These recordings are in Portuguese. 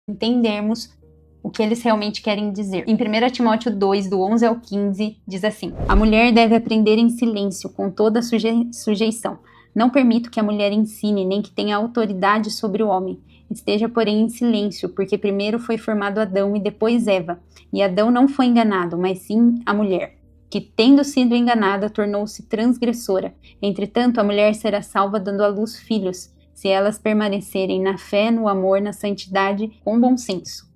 entendermos o que eles realmente querem dizer. Em 1 Timóteo 2, do 11 ao 15, diz assim: a mulher deve aprender em silêncio, com toda sujeição. Não permito que a mulher ensine, nem que tenha autoridade sobre o homem. Esteja, porém, em silêncio, porque primeiro foi formado Adão e depois Eva. E Adão não foi enganado, mas sim a mulher, que, tendo sido enganada, tornou-se transgressora. Entretanto, a mulher será salva dando à luz filhos, se elas permanecerem na fé, no amor, na santidade, com bom senso.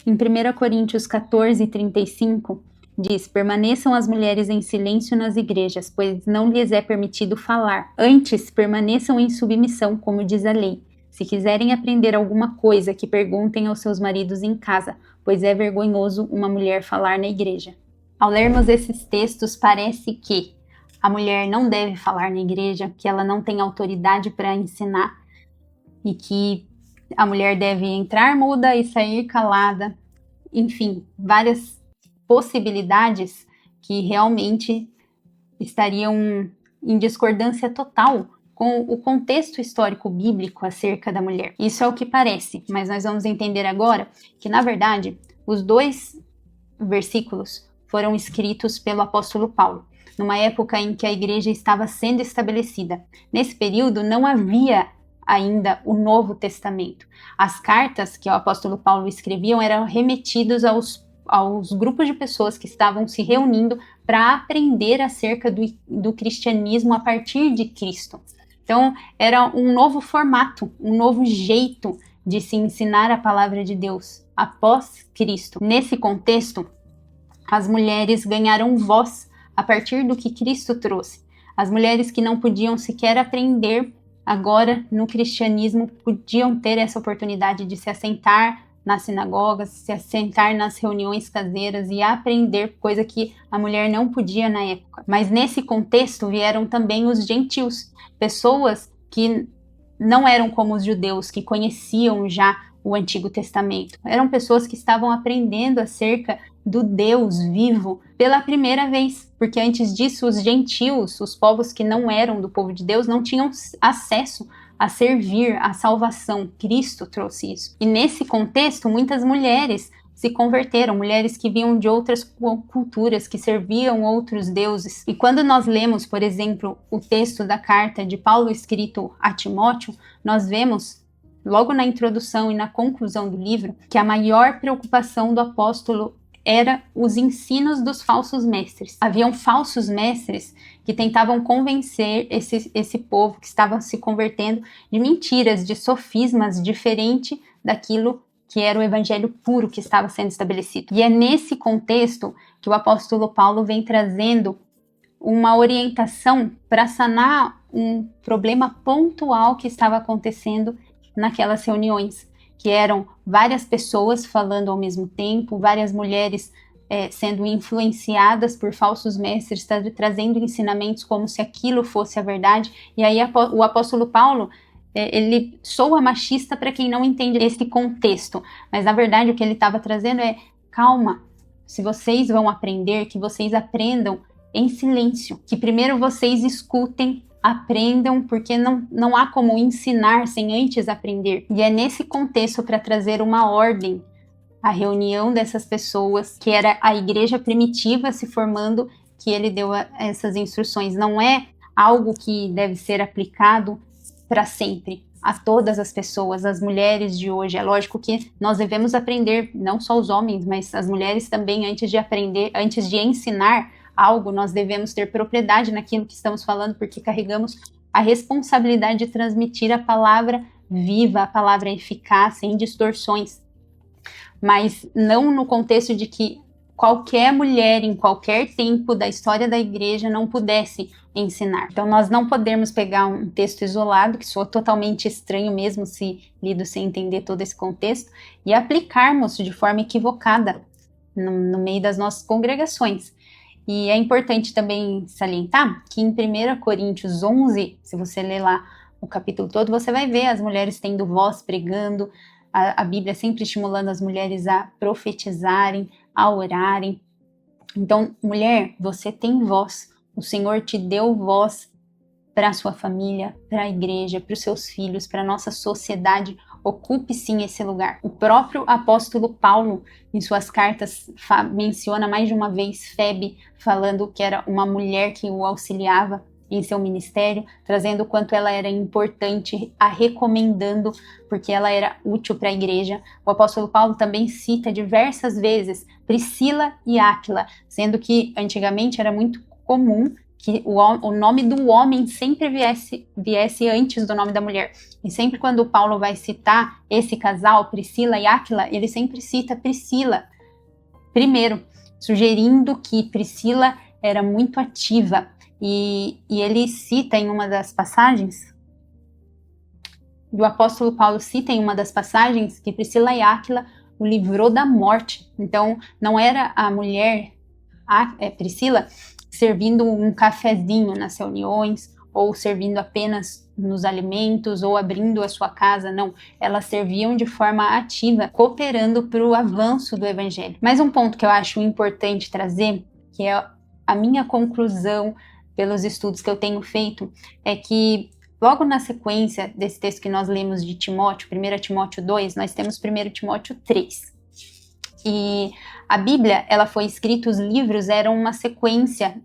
Em 1 Coríntios 14, 35, diz: permaneçam as mulheres em silêncio nas igrejas, pois não lhes é permitido falar. Antes, permaneçam em submissão, como diz a lei. Se quiserem aprender alguma coisa, que perguntem aos seus maridos em casa, pois é vergonhoso uma mulher falar na igreja. Ao lermos esses textos, parece que a mulher não deve falar na igreja, que ela não tem autoridade para ensinar e que a mulher deve entrar muda e sair calada. Enfim, várias possibilidades que realmente estariam em discordância total com o contexto histórico bíblico acerca da mulher. Isso é o que parece, mas nós vamos entender agora que, na verdade, os 2 versículos foram escritos pelo apóstolo Paulo, numa época em que a igreja estava sendo estabelecida. Nesse período não havia ainda o Novo Testamento. As cartas que o apóstolo Paulo escrevia eram remetidas aos grupos de pessoas que estavam se reunindo para aprender acerca do cristianismo a partir de Cristo. Então, era um novo formato, um novo jeito de se ensinar a palavra de Deus após Cristo. Nesse contexto, as mulheres ganharam voz a partir do que Cristo trouxe. As mulheres que não podiam sequer aprender agora, no cristianismo, podiam ter essa oportunidade de se assentar nas sinagogas, se assentar nas reuniões caseiras e aprender, coisa que a mulher não podia na época. Mas nesse contexto vieram também os gentios, pessoas que não eram como os judeus, que conheciam já o Antigo Testamento. Eram pessoas que estavam aprendendo acerca do Deus vivo pela primeira vez, porque antes disso os gentios, os povos que não eram do povo de Deus, não tinham acesso a servir a salvação. Cristo trouxe isso. E nesse contexto, muitas mulheres se converteram, mulheres que vinham de outras culturas, que serviam outros deuses. E quando nós lemos, por exemplo, o texto da carta de Paulo escrito a Timóteo, nós vemos, logo na introdução e na conclusão do livro, que a maior preocupação do apóstolo era os ensinos dos falsos mestres. Haviam falsos mestres que tentavam convencer esse povo que estava se convertendo de mentiras, de sofismas diferente daquilo que era o evangelho puro que estava sendo estabelecido. E é nesse contexto que o apóstolo Paulo vem trazendo uma orientação para sanar um problema pontual que estava acontecendo naquelas reuniões, que eram várias pessoas falando ao mesmo tempo, várias mulheres sendo influenciadas por falsos mestres, trazendo ensinamentos como se aquilo fosse a verdade. E aí o apóstolo Paulo, ele soa machista para quem não entende esse contexto, mas na verdade o que ele estava trazendo é: calma, se vocês vão aprender, que vocês aprendam em silêncio, que primeiro vocês escutem, aprendam, porque não há como ensinar sem antes aprender. E é nesse contexto, para trazer uma ordem à reunião dessas pessoas, que era a igreja primitiva se formando, que ele deu essas instruções. Não é algo que deve ser aplicado para sempre a todas as pessoas, as mulheres de hoje. É lógico que nós devemos aprender, não só os homens, mas as mulheres também, antes de aprender, antes de ensinar algo, nós devemos ter propriedade naquilo que estamos falando, porque carregamos a responsabilidade de transmitir a palavra viva, a palavra eficaz, sem distorções. Mas não no contexto de que qualquer mulher, em qualquer tempo da história da igreja, não pudesse ensinar. Então nós não podemos pegar um texto isolado, que soa totalmente estranho mesmo se lido sem entender todo esse contexto, e aplicarmos de forma equivocada no meio das nossas congregações. E é importante também salientar que em 1 Coríntios 11, se você ler lá o capítulo todo, você vai ver as mulheres tendo voz pregando, a Bíblia sempre estimulando as mulheres a profetizarem, a orarem. Então, mulher, você tem voz. O Senhor te deu voz para a sua família, para a igreja, para os seus filhos, para a nossa sociedade ocupe sim esse lugar. O próprio apóstolo Paulo, em suas cartas, menciona mais de uma vez Febe, falando que era uma mulher que o auxiliava em seu ministério, trazendo o quanto ela era importante, a recomendando, porque ela era útil para a igreja. O apóstolo Paulo também cita diversas vezes Priscila e Áquila, sendo que antigamente era muito comum que o nome do homem sempre viesse antes do nome da mulher. E sempre quando Paulo vai citar esse casal, Priscila e Áquila, ele sempre cita Priscila primeiro, sugerindo que Priscila era muito ativa. E ele cita em uma das passagens, o apóstolo Paulo cita em uma das passagens que Priscila e Áquila o livrou da morte. Então, não era a mulher, Priscila, servindo um cafezinho nas reuniões, ou servindo apenas nos alimentos, ou abrindo a sua casa, não. Elas serviam de forma ativa, cooperando para o avanço do evangelho. Mais um ponto que eu acho importante trazer, que é a minha conclusão pelos estudos que eu tenho feito, é que logo na sequência desse texto que nós lemos de Timóteo, 1 Timóteo 2, nós temos 1 Timóteo 3. E a Bíblia, ela foi escrita, os livros eram uma sequência,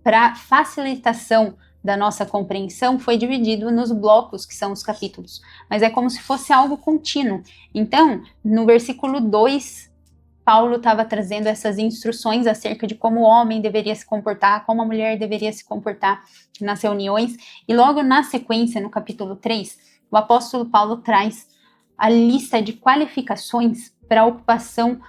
para facilitação da nossa compreensão, foi dividido nos blocos, que são os capítulos. Mas é como se fosse algo contínuo. Então, no versículo 2, Paulo estava trazendo essas instruções acerca de como o homem deveria se comportar, como a mulher deveria se comportar nas reuniões. E logo na sequência, no capítulo 3, o apóstolo Paulo traz a lista de qualificações para a ocupação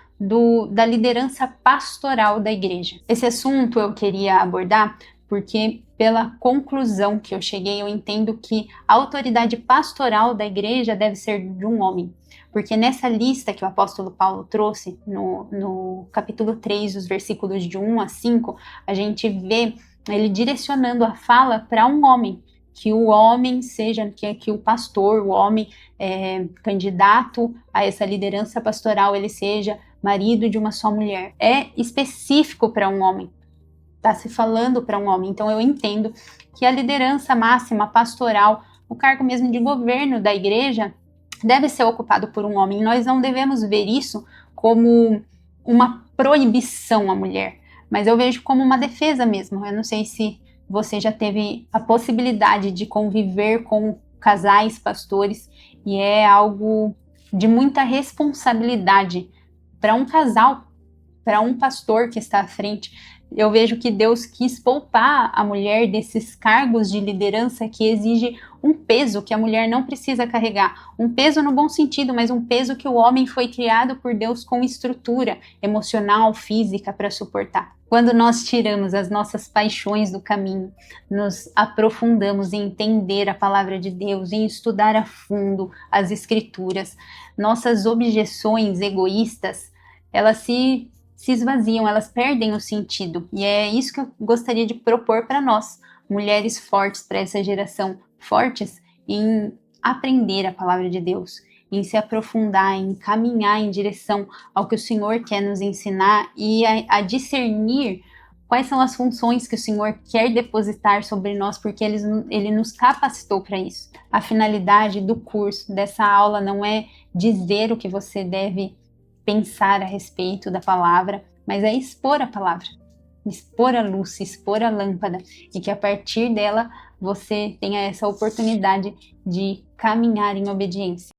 da liderança pastoral da igreja. Esse assunto eu queria abordar porque, pela conclusão que eu cheguei, eu entendo que a autoridade pastoral da igreja deve ser de um homem. Porque nessa lista que o apóstolo Paulo trouxe, no capítulo 3, os versículos de 1 a 5, a gente vê ele direcionando a fala para um homem, que o homem seja, que o pastor, o homem candidato a essa liderança pastoral, ele seja marido de uma só mulher. É específico para um homem, está se falando para um homem. Então eu entendo que a liderança máxima pastoral, o cargo mesmo de governo da igreja, deve ser ocupado por um homem. Nós não devemos ver isso como uma proibição à mulher, mas eu vejo como uma defesa mesmo. Eu não sei se você já teve a possibilidade de conviver com casais pastores, e é algo de muita responsabilidade para um casal, para um pastor que está à frente. Eu vejo que Deus quis poupar a mulher desses cargos de liderança que exige um peso que a mulher não precisa carregar. Um peso no bom sentido, mas um peso que o homem foi criado por Deus com estrutura emocional, física para suportar. Quando nós tiramos as nossas paixões do caminho, nos aprofundamos em entender a palavra de Deus, em estudar a fundo as escrituras, nossas objeções egoístas, elas se esvaziam, elas perdem o sentido. E é isso que eu gostaria de propor para nós, mulheres fortes para essa geração, fortes em aprender a palavra de Deus, em se aprofundar, em caminhar em direção ao que o Senhor quer nos ensinar e a discernir quais são as funções que o Senhor quer depositar sobre nós, porque Ele nos capacitou para isso. A finalidade do curso, dessa aula, não é dizer o que você deve pensar a respeito da palavra, mas é expor a palavra, expor a luz, expor a lâmpada, e que a partir dela você tenha essa oportunidade de caminhar em obediência.